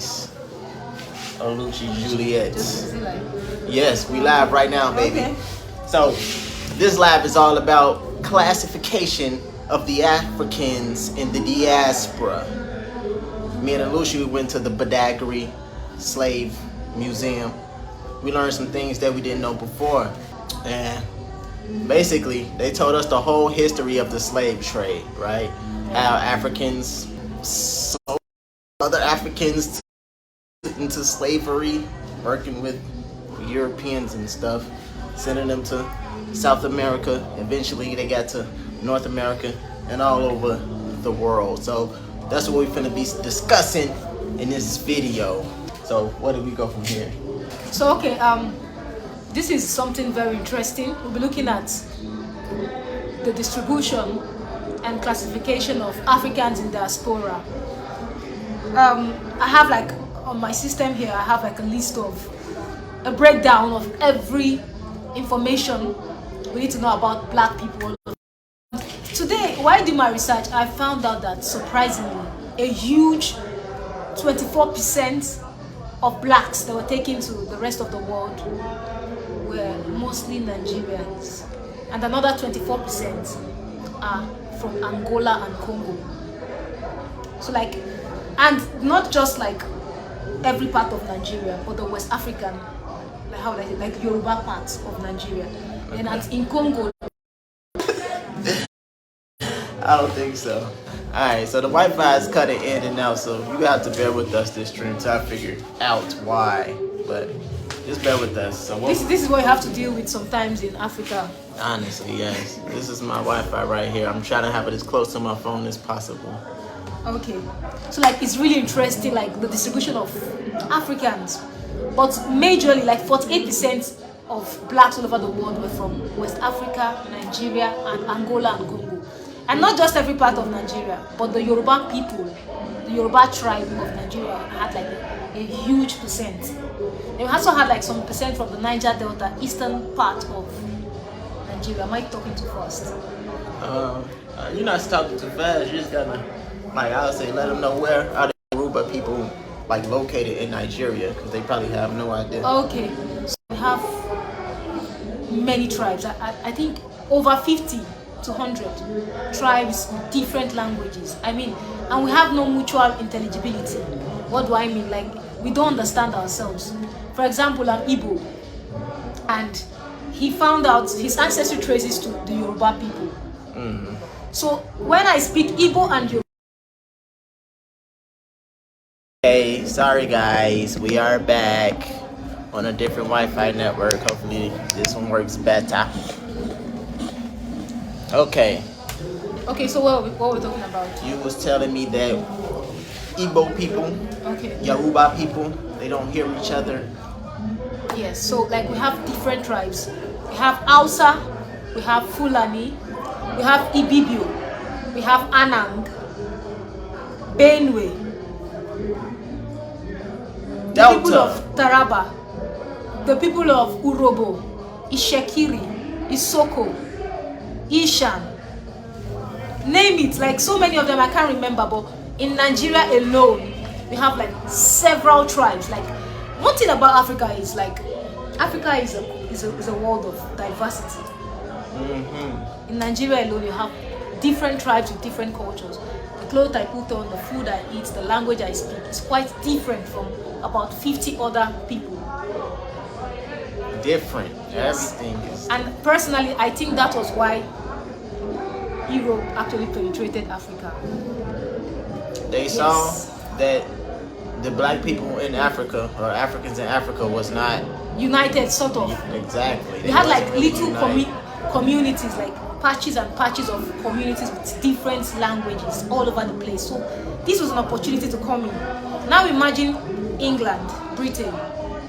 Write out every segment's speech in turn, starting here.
KingCease. Oluchi Juliet. Yes, we live right now, baby. Okay. So, this live is all about classification of the Africans in the diaspora. Me and Oluchi went to the Badagry Slave Museum. We learned some things that we didn't know before. And basically, they told us the whole history of the slave trade, right? How Africans sold other Africans into slavery, working with Europeans and stuff, sending them to South America. Eventually, they got to North America and all over the world. So that's what we're finna be discussing in this video. So where do we go from here? So okay, this is something very interesting. We'll be looking at the distribution and classification of Africans in diaspora. I have like on my system here, I have like a breakdown of every information we need to know about black people. Today, while I did my research, I found out that surprisingly, a huge 24% of blacks that were taken to the rest of the world were mostly Nigerians, and another 24% are from Angola and Congo. So like, and not just like every part of Nigeria, but the West African, like how like Yoruba parts of Nigeria. Okay. And in Congo, I don't think so. Alright, so the Wi-Fi is cutting in and out, so you have to bear with us this stream till I figure out why. But just bear with us. So this is what you have to deal with sometimes in Africa. Honestly, yes. This is my Wi-Fi right here. I'm trying to have it as close to my phone as possible. Okay. So like it's really interesting, like the distribution of Africans. But majorly like 48% of blacks all over the world were from West Africa, Nigeria, and Angola and Congo. And not just every part of Nigeria, but the Yoruba people, the Yoruba tribe of Nigeria had like a huge percent. They also had like some percent from the Niger Delta, eastern part of Nigeria. Am I talking too fast? You're not talking too fast. You just gotta, like I would say, let them know where are the Yoruba people like located in Nigeria, because they probably have no idea. Okay, so we have many tribes. I think over 50 to 100 tribes, different languages. I mean, and we have no mutual intelligibility. What do I mean? Like, we don't understand ourselves. For example, I'm Igbo, and he found out his ancestry traces to the Yoruba people. Mm-hmm. So when I speak Igbo and Yoruba, hey, sorry guys, we are back on a different Wi-Fi network. Hopefully this one works better. Okay. Okay, so what we're talking about? You was telling me that Igbo people, okay, Yoruba people, they don't hear each other. Yes, so like we have different tribes. We have Hausa, we have Fulani, we have Ibibio, we have Anang, Benue, the people of Taraba, the people of Urobo, Ishekiri, Isoko, Ishan, name it, like so many of them I can't remember, but in Nigeria alone we have like several tribes. Like one thing about Africa is like Africa is a world of diversity. Mm-hmm. In Nigeria alone you have different tribes with different cultures. The clothes I put on, the food I eat, the language I speak is quite different from about 50 other people. Different. Yes. Everything is. And personally, I think that was why Europe actually penetrated Africa. They saw that the black people in Africa, or Africans in Africa, was not united, sort of. Exactly. They had like little communities, like patches and patches of communities with different languages all over the place. So this was an opportunity to come in. Now imagine England, Britain.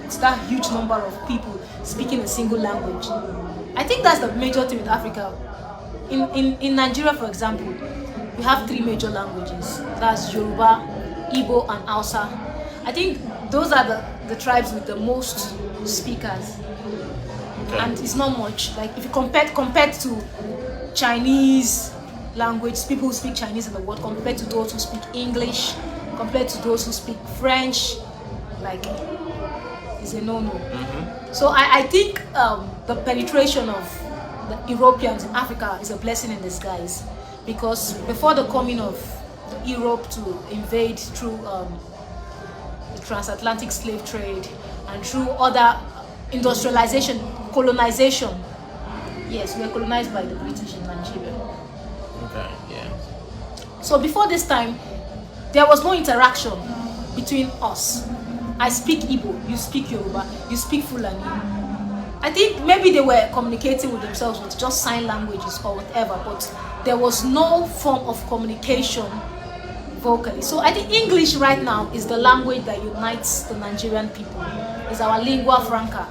It's that huge number of people speaking a single language. I think that's the major thing with Africa. In Nigeria, for example, we have 3 major languages. That's Yoruba, Igbo, and Hausa. I think those are the tribes with the most speakers. Okay. And it's not much. Like if you compared to Chinese language, people who speak Chinese in the world, compared to those who speak English, compared to those who speak French, like, is a no-no. So I think the penetration of the Europeans in Africa is a blessing in disguise, because before the coming of Europe to invade through the transatlantic slave trade and through other industrialization, colonization, yes, we were colonized by the British in Nigeria. Okay, yeah. So before this time, there was no interaction between us. I speak Igbo, you speak Yoruba, you speak Fulani. I think maybe they were communicating with themselves with just sign languages or whatever, but there was no form of communication vocally. So I think English right now is the language that unites the Nigerian people. It's our lingua franca.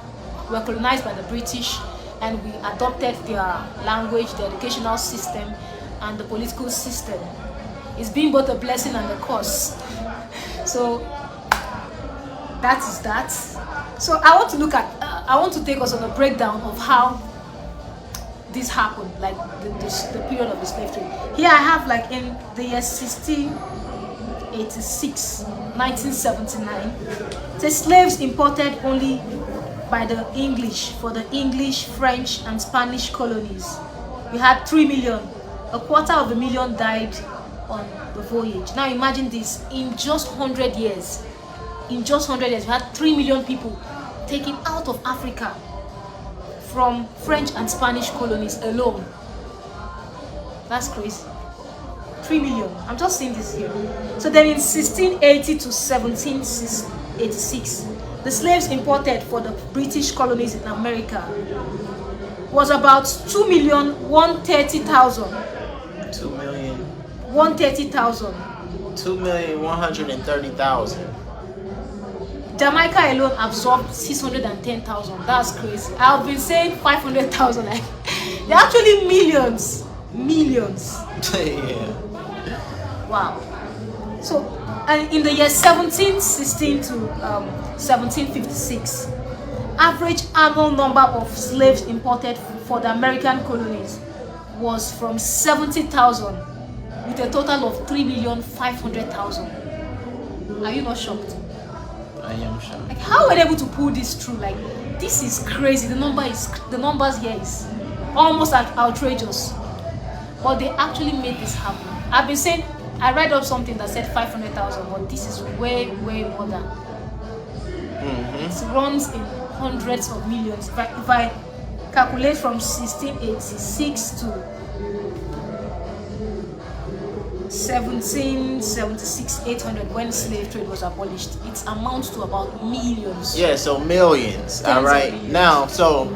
We were colonized by the British and we adopted their language, the educational system, and the political system. It's been both a blessing and a curse. So that is that. So I want to look at, I want to take us on a breakdown of how this happened, like the period of the slave trade. Here I have, like, in the year 1686, 1979, the slaves imported only by the English for the English, French, and Spanish colonies. We had 3 million. A quarter of a million died on the voyage. Now imagine this, in just 100 years. In just 100 years, we had 3 million people taken out of Africa from French and Spanish colonies alone. That's crazy. 3 million. I'm just saying this here. So then in 1680 to 1786, the slaves imported for the British colonies in America was about 2,130,000. 130,000. 2,130,000. Jamaica alone absorbed 610,000. That's crazy. I've been saying 500,000. Like, they're actually millions. Millions. Yeah. Wow. So, and in the year 1716 to 1756, average annual number of slaves imported for the American colonies was from 70,000 with a total of 3,500,000. Are you not shocked? I am shocked. Like, how were they able to pull this through? Like, this is crazy. The numbers here is almost outrageous. But they actually made this happen. I've been saying, I read up something that said 500,000, but this is way more than. It runs in hundreds of millions. If I calculate from 1686 to 1776, 800, when slave trade was abolished, it amounts to about millions. Yeah, so millions. All right. Now, so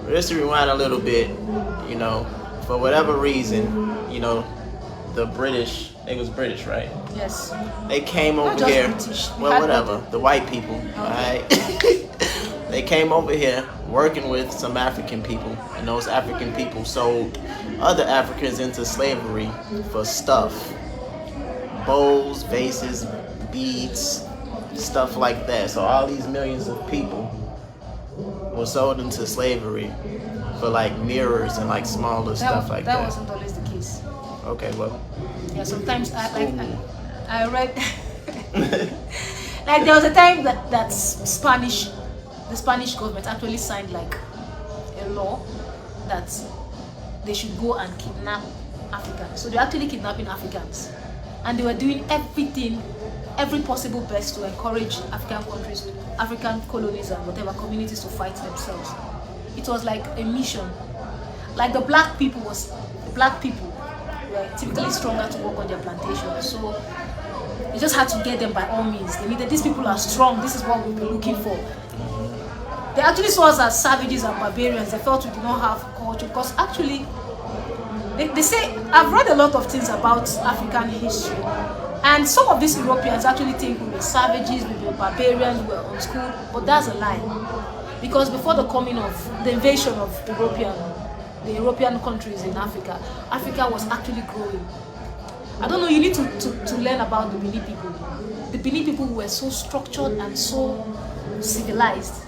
just to rewind a little bit, you know, for whatever reason, you know, the British, it was British, right? Yes. They came Not over just here. British. Well, whatever. The white people. Okay. All right. They came over here working with some African people, and those African people sold other Africans into slavery for stuff. Bowls, vases, beads, stuff like that. So all these millions of people were sold into slavery for like mirrors and like smaller stuff like that. That wasn't always the case. Okay, well. Yeah, sometimes I read like there was a time that the Spanish government actually signed like a law that they should go and kidnap Africans. So they're actually kidnapping Africans, and they were doing every possible best to encourage African countries, African colonies and whatever communities to fight themselves. It was like a mission. Like the black people were typically stronger to work on their plantations, so you just had to get them by all means. They needed, these people are strong, this is what we've been looking for. They actually saw us as savages and barbarians. They felt we did not have culture, because actually they say, I've read a lot of things about African history, and some of these Europeans actually think we were savages, we were barbarians, we were unschooled, but that's a lie. Because before the coming of the invasion of the European countries in Africa, Africa was actually growing. I don't know, you need to learn about the Benin people. The Benin people were so structured and so civilized.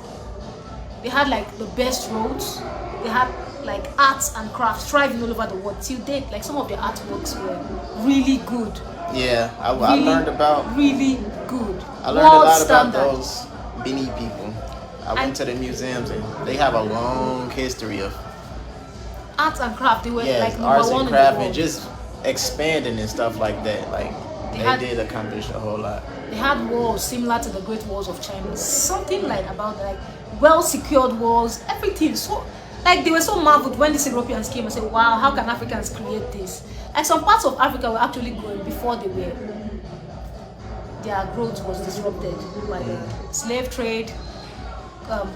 They had like the best roads. They had like arts and crafts thriving all over the world till date. Like some of their artworks were really good Yeah, I Really, learned about. really good. I learned a World lot about standard. those Benin people. I And- went to the museums and they have a long history of Arts and craft, they were like number arts one and in craft the and world. just expanding and stuff like that. Like they did accomplish a whole lot. They had walls similar to the Great Walls of China. Something like about like well secured walls, everything. So like they were so marveled when these Europeans came and said, wow, how can Africans create this? Like some parts of Africa were actually growing before their growth was disrupted by the slave trade,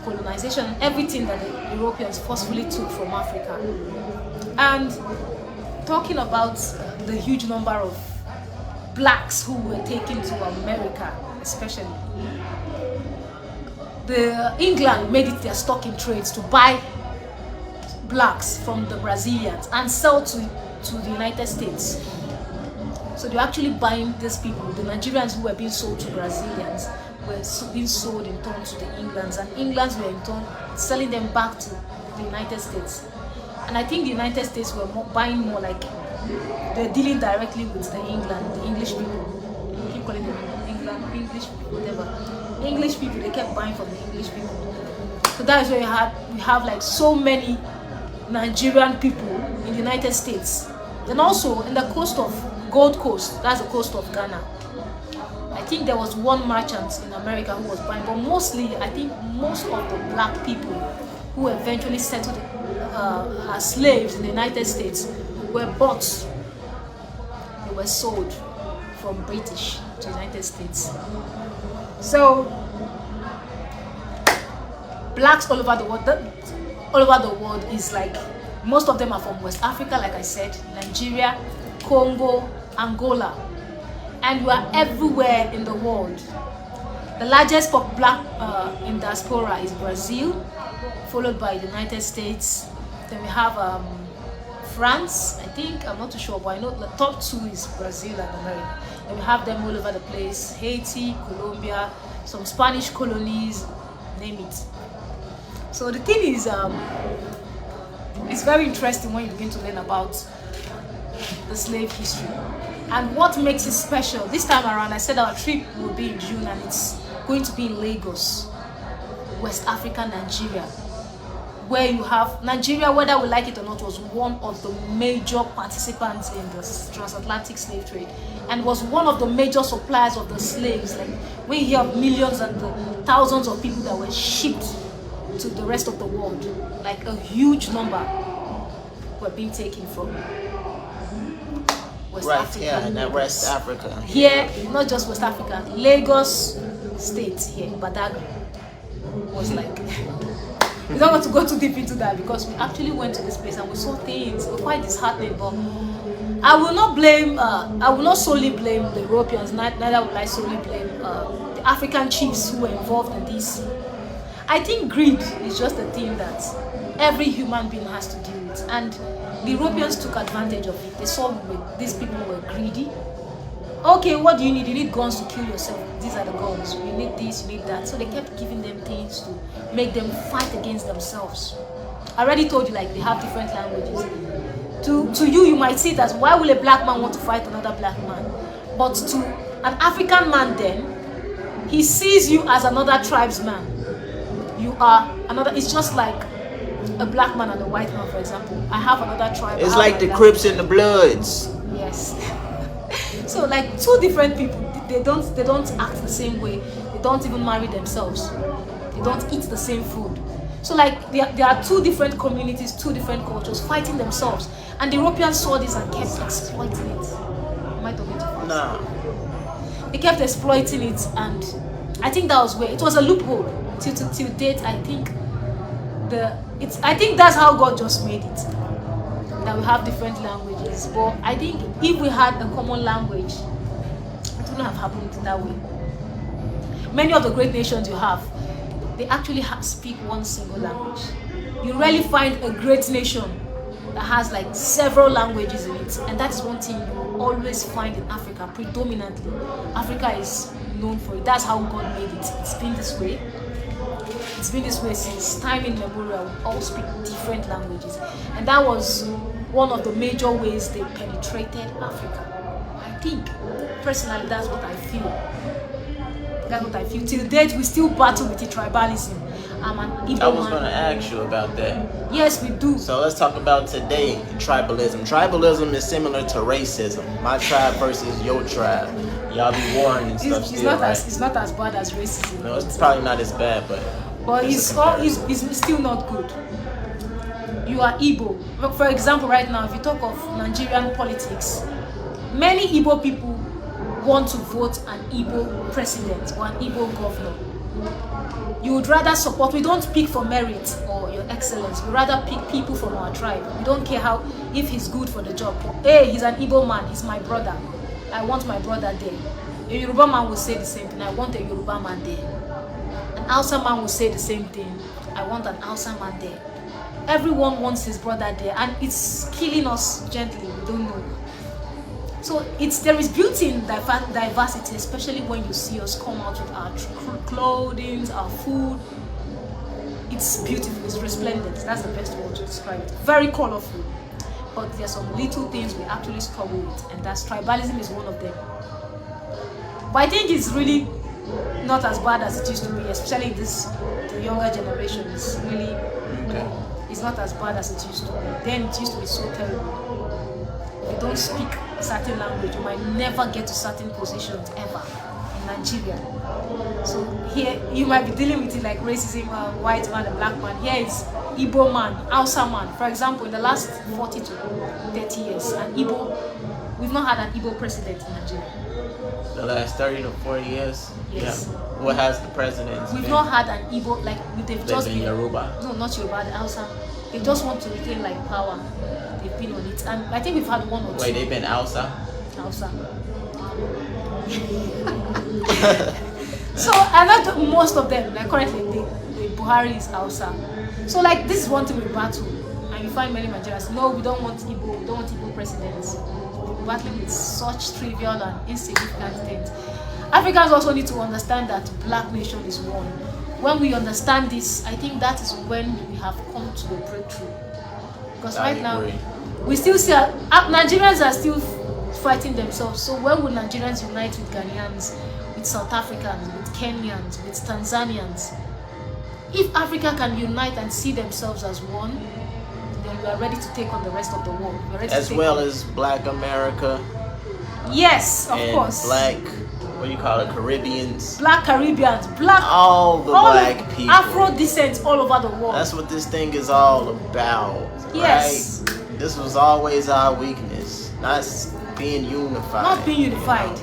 colonization, everything that the Europeans forcefully took from Africa. And talking about the huge number of blacks who were taken to America, especially. England made it their stock in trades to buy blacks from the Brazilians and sell to the United States. So they were actually buying these people, the Nigerians who were being sold to Brazilians were being sold in turn to the Englands, and Englands were in turn selling them back to the United States. And I think the United States were buying more like they're dealing directly with the English people. We keep calling them English people, whatever. English people, they kept buying from the English people. So that is where we have like so many Nigerian people in the United States. Then also in the coast of Gold Coast, that's the coast of Ghana. I think there was one merchant in America who was buying, but mostly I think most of the black people who eventually settled as slaves in the United States were bought, they were sold from British to the United States. So blacks all over the world is like, most of them are from West Africa, like I said, Nigeria, Congo, Angola, and we are everywhere in the world. The largest black in diaspora is Brazil, followed by the United States. Then we have France, I think, I'm not too sure, but I know the top two is Brazil and America. Then we have them all over the place, Haiti, Colombia, some Spanish colonies, name it. So the thing is, it's very interesting when you begin to learn about the slave history and what makes it special. This time around, I said our trip will be in June and it's going to be in Lagos, West Africa, Nigeria, where you have Nigeria, whether we like it or not, was one of the major participants in the transatlantic slave trade and was one of the major suppliers of the slaves. Like we hear of millions and thousands of people that were shipped to the rest of the world, like a huge number were being taken from West Africa. Yeah, and West Africa. Here, not just West Africa, Lagos State here, Badagry was like. We don't want to go too deep into that because we actually went to this place and we saw things. It was quite disheartening, but I will not blame. I will not solely blame the Europeans. Neither will I solely blame the African chiefs who were involved in this. I think greed is just a thing that every human being has to deal with, and the Europeans took advantage of it. They saw these people were greedy. Okay, what do you need? You need guns to kill yourself. These are the guns. You need this, you need that. So they kept giving them things to make them fight against themselves. I already told you, like, they have different languages. To you, you might see it as, why will a black man want to fight another black man? But to an African man then, he sees you as another tribesman. You are another, it's just like a black man and a white man, for example. I have another tribe. It's like the Crips and the Bloods. Yes. So like two different people, they don't act the same way. They don't even marry themselves. They don't eat the same food. So like there are two different communities, two different cultures fighting themselves. And the Europeans saw this and kept exploiting it. Am I talking too fast? Nah. They kept exploiting it, and I think that was where it was a loophole till date. I think that's how God just made it. That we have different languages, but I think if we had a common language, it wouldn't have happened that way. Many of the great nations you have, they actually speak one single language. You rarely find a great nation that has like several languages in it, and that's one thing you always find in Africa predominantly. Africa is known for it. That's how God made it. It's been this way. It's been this way since time immemorial. We all speak different languages, and that was one of the major ways they penetrated Africa, by think, personally, that's what I feel. That's what I feel. Till date, we still battle with the tribalism. I'm an Igbo I was man. going to ask you about that. Yes, we do. So let's talk about today, tribalism. Tribalism is similar to racism. My tribe versus your tribe. Y'all be warring and stuff It's still, not right? it's not as bad as racism. No, it's probably not as bad, but it's still not good. You are Igbo. Look, for example, right now, if you talk of Nigerian politics, many Igbo people want to vote an Igbo president or an Igbo governor. You would rather support, we don't pick for merit or your excellence, we rather pick people from our tribe. We don't care if he's good for the job. Hey, he's an Igbo man, he's my brother. I want my brother there. A Yoruba man will say the same thing, I want a Yoruba man there. An Hausa man will say the same thing, I want an Hausa man there. Everyone wants his brother there, and it's killing us gently, we don't know. So there is beauty in diversity, especially when you see us come out with our clothing, our food. It's beautiful, it's resplendent. That's the best word to describe it. Very colorful. But there's some little things we actually struggle with, and that's tribalism is one of them. But I think it's really not as bad as it used to be, especially the younger generation. It's really, it's not as bad as it used to be. Then it used to be so terrible. If you don't speak a certain language, you might never get to certain positions ever in Nigeria. So here you might be dealing with it like racism, white man and black man. Here it's Igbo man, Hausa man. For example, in the last 40 to 30 years, we've not had an Igbo president in Nigeria. the last 30 to 40 years? Yes. Yeah. What has the president We've been? not had an Igbo, like they've just been Yoruba? No, not Yoruba, the Hausa. They just want to retain like power. They've been on it. And I think we've had one or two. Wait, they've been Hausa? Hausa. So I know most of them, like currently the Buhari is Hausa. So like this is one thing we battle, and you find many Nigerians, no, we don't want Igbo presidents. We're battling with such trivial and insignificant things. Africans also need to understand that black nation is one. When we understand this, I think that is when we have come to a breakthrough. Because right now, we still see Nigerians are still fighting themselves. So when will Nigerians unite with Ghanaians, with South Africans, with Kenyans, with Tanzanians? If Africa can unite and see themselves as one, then we are ready to take on the rest of the world. As well as Black America. Yes, of course. Black, what do you call it, Caribbeans? Black Caribbeans, all black people. Afro descent all over the world. That's what this thing is all about. Yes. Right? This was always our weakness. Not being unified. Not being unified.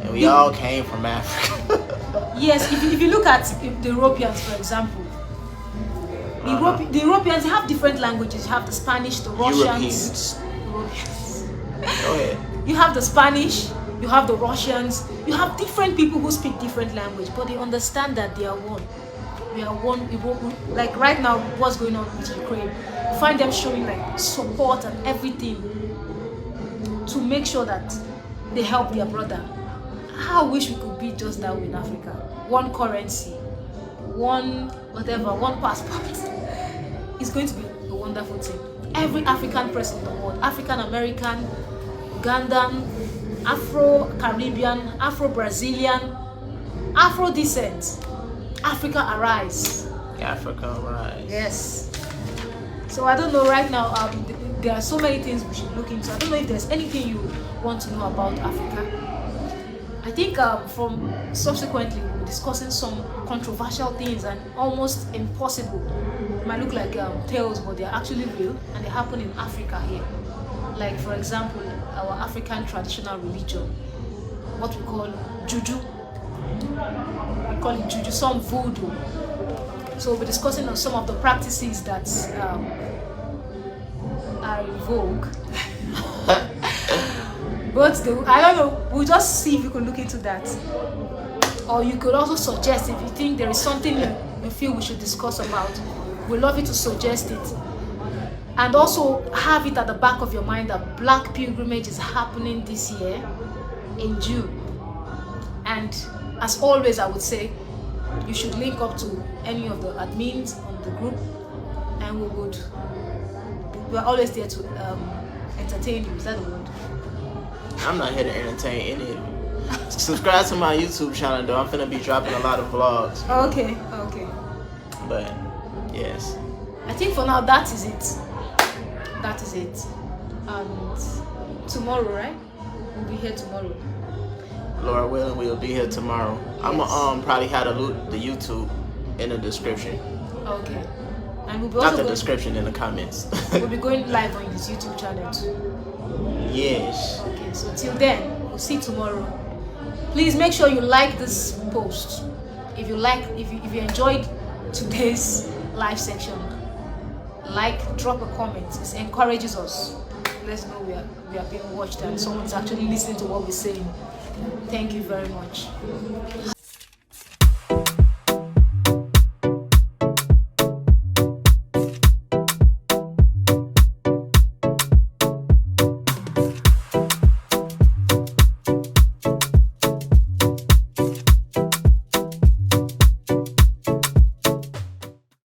And we all came from Africa. Yes, if you look at the Europeans, for example, the Europeans have different languages. You have the Spanish, the Russians. Europeans. Go ahead. You have the Spanish, you have the Russians, you have different people who speak different language, but they understand that they are one. We are one. Like right now, what's going on with Ukraine, you find them showing like support and everything to make sure that they help their brother. I wish we could be just that way in Africa. One currency, one passport. It's going to be a wonderful thing. Every African person in the world, African American, Ugandan, Afro-Caribbean, Afro-Brazilian, Afro descent, Africa arise. Africa arise. Yes. So I don't know right now, there are so many things we should look into. I don't know if there's anything you want to know about Africa. I think from subsequently we'll be discussing some controversial things and almost impossible. It might look like tales, but they're actually real and they happen in Africa here. Like for example, our African traditional religion, what we call juju. We call it juju, some voodoo. So we'll be discussing on some of the practices that are in vogue. But I don't know, we'll just see if you could look into that. Or you could also suggest if you think there is something you feel we should discuss about. We'd love you to suggest it. And also have it at the back of your mind that Black Pilgrimage is happening this year in June. And as always, I would say you should link up to any of the admins on the group, and we're always there to entertain you. Is that the word? I'm not here to entertain any of you. Subscribe to my YouTube channel though. I'm finna be dropping a lot of vlogs. Okay. But yes. I think for now that is it. That is it. And tomorrow, right? We'll be here tomorrow. Lord willing, we'll be here tomorrow. Yes. I'ma probably have the YouTube in the description. Okay. And we'll be Not also the going, description, in the comments. we'll be going live on this YouTube channel too. Yes. Okay, so till then, we'll see you tomorrow. Please make sure you like this post. If you enjoyed today's live section, drop a comment. It encourages us. Let's know we are being watched and someone's actually listening to what we're saying. Thank you very much.